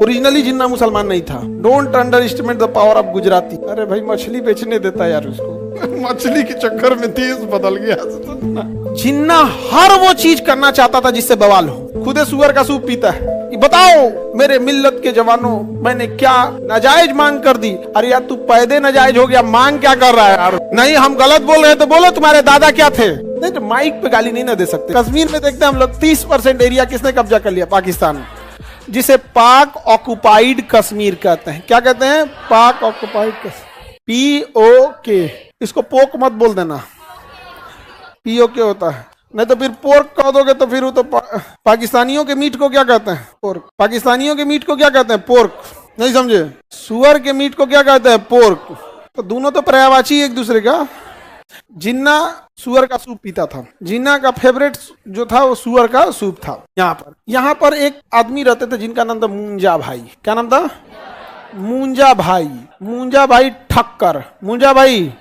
Originally Jinnah मुसलमान नहीं था। Don't underestimate the power of Gujarati. अरे भाई मछली बेचने देता यार उसको मछली के चक्कर में देश बदल गया। जिन्ना हर वो चीज करना चाहता था जिससे बवाल हो। खुदे सुअर का सूप पीता है। बताओ मेरे मिल्लत के जवानों, मैंने क्या नाजायज मांग कर दी। अरे यार तू पैदे नाजायज हो गया, मांग क्या कर रहा है यार। नहीं हम गलत बोल रहे हैं तो बोलो तुम्हारे दादा क्या थे। नहीं तो माइक पे गाली नहीं ना दे सकते। कश्मीर में देखते हैं हम लोग 30% एरिया किसने कब्जा कर लिया? पाकिस्तान, जिसे पाक ऑक्युपाइड कश्मीर कहते हैं। क्या कहते हैं? पाक ऑक्युपाइड कश्मीर। POK, इसको पोक मत बोल देना, POK होता है। नहीं तो फिर पोर्क कह दोगे तो फिर वो तो पाकिस्तानियों के मीट को क्या कहते हैं? पोर्क। पाकिस्तानियों के मीट को क्या कहते हैं? पोर्क। नहीं समझे? सुअर के मीट को क्या कहते हैं? पोर्क। तो दोनों तो पर्यायवाची एक दूसरे का। जिन्ना सुअर का सूप पीता था। जिन्ना का फेवरेट जो था वो सुअर का सूप था। यहाँ पर एक आदमी रहते थे जिनका नाम था मुंजा भाई। क्या नाम था? मुंजा भाई। मुंजा भाई ठक्कर। मुंजा भाई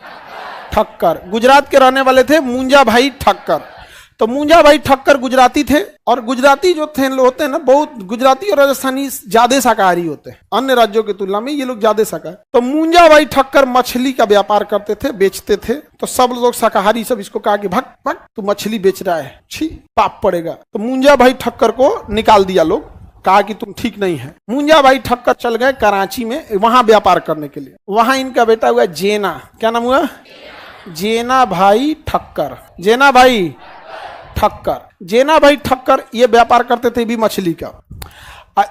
ठक्कर गुजरात के रहने वाले थे। मुंजा भाई ठक्कर। तो मुंजा भाई ठक्कर गुजराती थे। और गुजराती जो थे होते हैं ना, बहुत गुजराती और राजस्थानी ज्यादा शाकाहारी होते हैं अन्य राज्यों की तुलना में। ये लोग ज्यादा शाकाहारी। तो मुंजा भाई ठक्कर मछली का व्यापार करते थे, बेचते थे। तो सब लोग शाकाहारी सब इसको कहा कि भग भग तू मछली बेच रहा है, छी पाप पड़ेगा। तो मुंजा भाई ठक्कर को निकाल दिया लोग, कहा कि तुम ठीक नहीं है। मुंजा भाई ठक्कर चल गए कराची में, वहां व्यापार करने के लिए। वहां इनका बेटा हुआ जेना। क्या नाम हुआ? जेना भाई ठक्कर। जेना भाई ठक्कर। जेना भाई ठक्कर ये व्यापार करते थे भी मछली का।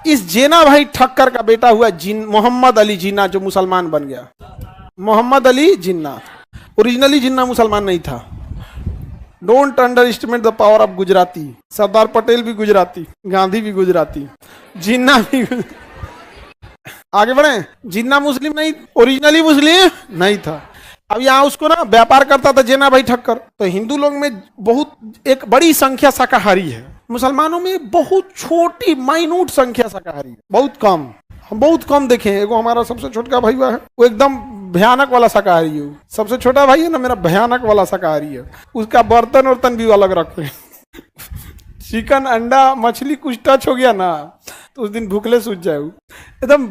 इस जेना भाई ठक्कर का बेटा हुआ मोहम्मद अली जिन्ना, जो मुसलमान बन गया। मोहम्मद अली जिन्ना। ओरिजिनली जिन्ना मुसलमान नहीं था। Don't underestimate the power of Gujarati. Sardar Patel भी गुजराती, गांधी भी गुजराती, जिन्ना भी। आगे बढ़े। जिन्ना मुस्लिम नहीं, ओरिजिनली मुस्लिम नहीं था। अब यहाँ उसको ना व्यापार करता था जेना भाई ठक्कर। तो हिंदू लोग में बहुत एक बड़ी संख्या शाकाहारी है। मुसलमानों में बहुत छोटी माइन्यूट संख्या शाकाहारी है, बहुत कम। हम बहुत कम देखे हैं। एगो हमारा सबसे छोटा भाई है, वो एकदम भयानक वाला शाकाहारी है। सबसे छोटा भाई है ना मेरा, भयानक वाला शाकाहारी है। उसका बर्तन वर्तन भी अलग रखते हैं। चिकन अंडा मछली कुछ टच हो गया ना तो उस दिन भूखले सूझ जाए। एकदम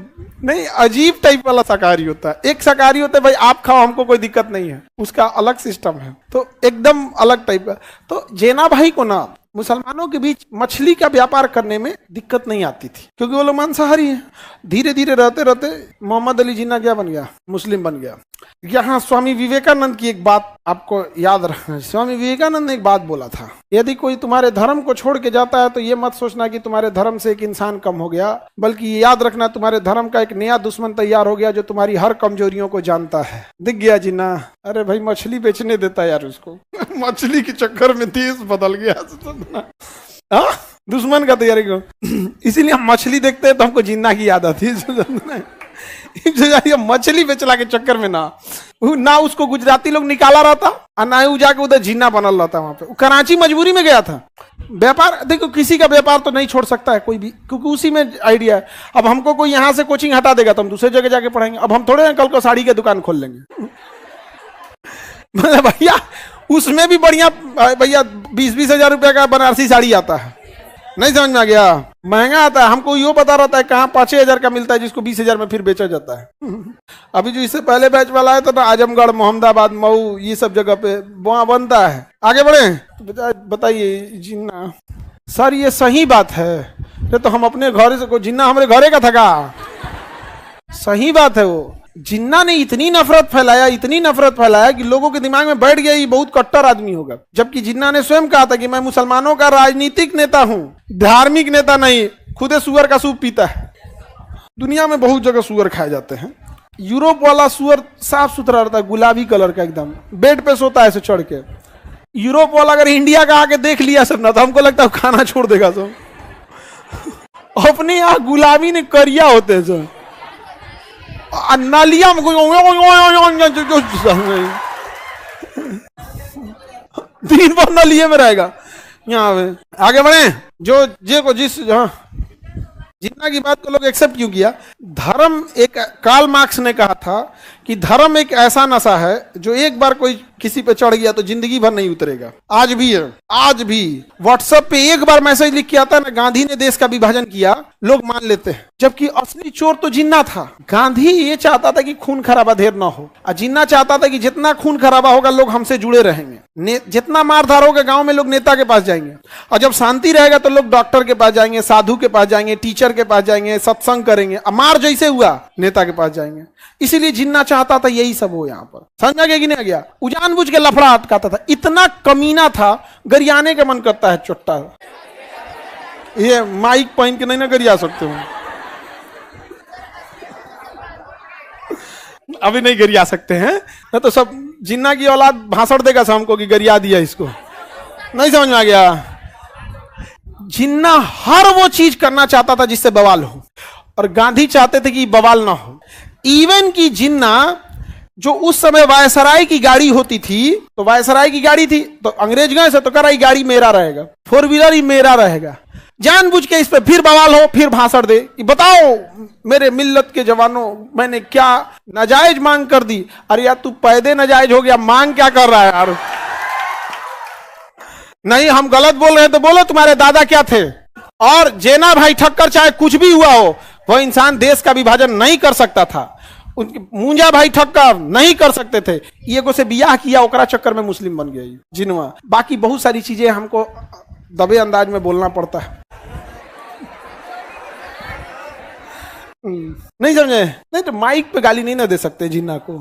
नहीं, अजीब टाइप वाला शाकाहारी होता है। एक शाकाहारी होता है भाई आप खाओ हमको कोई दिक्कत नहीं है, उसका अलग सिस्टम है। तो एकदम अलग टाइप का। तो जेना भाई को ना मुसलमानों के बीच मछली का व्यापार करने में दिक्कत नहीं आती थी, क्योंकि वो लोग मांसाहारी हैं। धीरे धीरे रहते रहते मोहम्मद अली जिन्ना क्या बन गया? मुस्लिम बन गया। यहाँ स्वामी विवेकानंद की एक बात आपको याद रखना है। स्वामी विवेकानंद ने एक बात बोला था, यदि कोई तुम्हारे धर्म को छोड़ के जाता है तो ये मत सोचना कि तुम्हारे धर्म से एक इंसान कम हो गया, बल्कि ये याद रखना तुम्हारे धर्म का एक नया दुश्मन तैयार हो गया जो तुम्हारी हर कमजोरियों को जानता है। दिख गया जिन्ना? अरे भाई मछली बेचने देता यार उसको मछली के चक्कर में देश बदल गया। दुश्मन का तैयारी को। इसीलिए हम मछली देखते हैं तो हमको जिन्ना की याद आती है। मछली बेचला के चक्कर में ना उसको गुजराती लोग निकाला रहता और ना ही जाके उधर जिन्ना बनल रहता। वहां पे कराची मजबूरी में गया था। व्यापार देखो, किसी का व्यापार तो नहीं छोड़ सकता है कोई भी, क्योंकि उसी में आइडिया है। अब हमको कोई यहाँ से कोचिंग हटा देगा तो हम दूसरे जगह जाके पढ़ाएंगे। अब हम थोड़े कल को साड़ी की दुकान खोल लेंगे। मतलब भैया उसमें भी बढ़िया भैया 20-20 हजार रुपया का बनारसी साड़ी आता है। नहीं समझ में आ गया? महंगा आता है। हमको यो पता रहता है कहाँ 5-6 हजार का मिलता है जिसको 20 हजार में फिर बेचा जाता है। अभी जो इससे पहले बैच वाला है तो आजमगढ़, मोहम्मदाबाद, मऊ ये सब जगह पे वहाँ बनता है। आगे बढ़े। बताइए जिन्ना। सर ये सही बात है। ये तो हम अपने घर से, जिन्ना हमारे घरे का था का? सही बात है। वो जिन्ना ने इतनी नफरत फैलाया कि लोगों के दिमाग में बैठ गया ये बहुत कट्टर आदमी होगा। जबकि जिन्ना ने स्वयं कहा था कि मैं मुसलमानों का राजनीतिक नेता हूं, धार्मिक नेता नहीं। खुदे सुअर का सूप पीता है। दुनिया में बहुत जगह सुअर खाए जाते हैं। यूरोप वाला सुअर साफ सुथरा रहता है, गुलाबी कलर का, एकदम बेड पे सोता है ऐसे चढ़ के। यूरोप वाला अगर इंडिया का आके देख लिया सब ना तो हमको लगता है खाना छोड़ देगा सब। अपने यहाँ गुलाबी ने करिया होते हैं सब। नालिया में दिन भर नलिये में रहेगा। यहाँ पे आगे बढ़े। जिन्ना की बात को लोग एक्सेप्ट क्यों किया? धर्म, एक कार्ल मार्क्स ने कहा था कि कि धर्म एक ऐसा नशा है जो एक बार कोई किसी पे चढ़ गया तो जिंदगी भर नहीं उतरेगा। आज भी है, आज भी व्हाट्सएप पे एक बार मैसेज लिख के आता है ना, गांधी ने देश का विभाजन किया, लोग मान लेते हैं, जबकि असली चोर तो जिन्ना था। गांधी ये चाहता था कि खून खराबा ढेर ना हो, और जिन्ना चाहता था कि जितना खून खराबा होगा लोग हमसे जुड़े रहेंगे, जितना मारधार होगा गांव में लोग नेता के पास जाएंगे, और जब शांति रहेगा तो लोग डॉक्टर के पास जाएंगे, साधु के पास जाएंगे, टीचर के पास जाएंगे, सत्संग करेंगे, मार जैसे हुआ नेता के पास जाएंगे। इसीलिए जिन्ना चाहता था यही सब हो यहाँ पर। समझा गया कि नहीं गया? जानबूझ के लफड़ा अटकाता था, इतना कमीना था, गरियाने का मन करता है चुट्टा। ये माइक पहन के नहीं ना गरिया सकते हो, अभी नहीं गरिया सकते हैं ना, तो सब जिन्ना की औलाद भाषण देगा शाम को कि गरिया दिया इसको। नहीं समझ में आ गया? जिन्ना हर वो चीज करना चाहता था जिससे बवाल हो, और गांधी चाहते थे कि बवाल ना हो। इवन की जिन्ना जो उस समय वायसराय की गाड़ी होती थी, तो वायसराय की गाड़ी थी तो अंग्रेज गए से तो करा गाड़ी मेरा रहेगा, 4 व्हीलर ही मेरा रहेगा। जानबूझ के इस पे फिर बवाल हो, फिर भाषण दे कि बताओ मेरे मिल्लत के जवानों मैंने क्या नाजायज मांग कर दी। अरे यार तू पैदे नाजायज हो गया, मांग क्या कर रहा है यार? नहीं हम गलत बोल रहे हैं तो बोलो तुम्हारे दादा क्या थे। और जेना भाई ठक्कर चाहे कुछ भी हुआ हो, वह इंसान देश का विभाजन नहीं कर सकता था। उनके मुंजा भाई ठक्कर नहीं कर सकते थे, ये को से बियाह किया ओकरा चक्कर में मुस्लिम बन गया जिनवा। बाकी बहुत सारी चीजें हमको दबे अंदाज में बोलना पड़ता है। नहीं समझे? नहीं तो माइक पे गाली नहीं ना दे सकते जिन्ना को,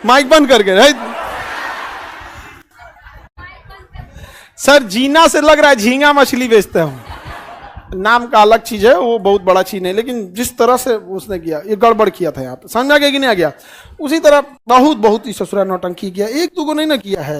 माइक बंद करके। सर जीना से लग रहा है झींगा मछली बेचते हो, नाम का अलग चीज है, वो बहुत बड़ा चीज नहीं, लेकिन जिस तरह से उसने किया ये गड़बड़ किया था यहाँ पे। समझा गया कि नहीं आ गया? उसी तरह बहुत बहुत ही ससुरा नौटंकी किया, एक दो को नहीं ना किया है।